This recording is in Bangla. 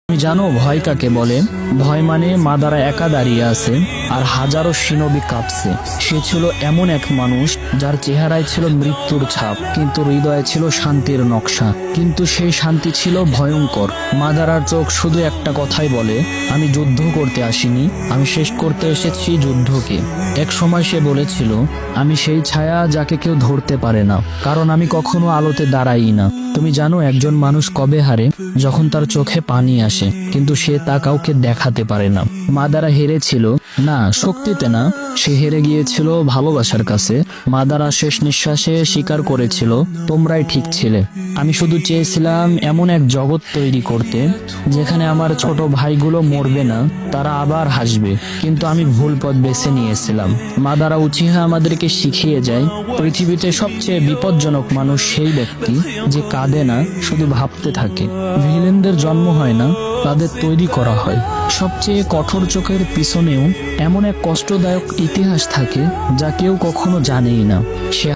তুমি জানো ভয় কাকে বলে? ভয় মানে মাদারা একা দাঁড়িয়ে আছে আর হাজারো সিনবি কাঁপছে। সে ছিল এমন এক মানুষ যার চেহারায় ছিল মৃত্যুর ছাপ, কিন্তু হৃদয়ে ছিল শান্তির নকশা। কিন্তু সেই শান্তি ছিল ভয়ঙ্কর। মাদারার চোখ শুধু একটা কথাই বলে, আমি যুদ্ধ করতে আসিনি, আমি শেষ করতে এসেছি যুদ্ধকে। এক সময় সে বলেছিল, আমি সেই ছায়া যাকে কেউ ধরতে পারে না, কারণ আমি কখনো আলোতে দাঁড়াই না। তুমি জানো একজন মানুষ কবে হারে? যখন তার চোখে পানি আসে, কিন্তু সে তা কাউকে দেখাতে পারে না। মাদারা হেরেছিল না শক্তিতে না, সে হেরে গিয়েছিল ভালোবাসার কাছে। মাদারা শেষ নিঃশ্বাসে স্বীকার করেছিল, তোমরাই ঠিক ছিলে। আমি শুধু চেয়েছিলাম এমন এক জগৎ তৈরি করতে যেখানে আমার ছোট ভাইগুলো মরবে না, তারা আবার হাসবে। কিন্তু আমি ভুল পথ বেছে নিয়েছিলাম। মাদারা উচিহা আমাদেরকে শিখিয়ে যায়, পৃথিবীতে সবচেয়ে বিপজ্জনক মানুষ সেই ব্যক্তি যে কাঁদে না, শুধু ভাবতে থাকে। ভিলেনদের জন্ম হয় না, তাদের তৈরি করা হয়। সবচেয়ে কঠোর চোখের পিছনেও এমন এক কষ্টদায়ক ইতিহাস থাকে যা কেউ কখনো জানেই না। সে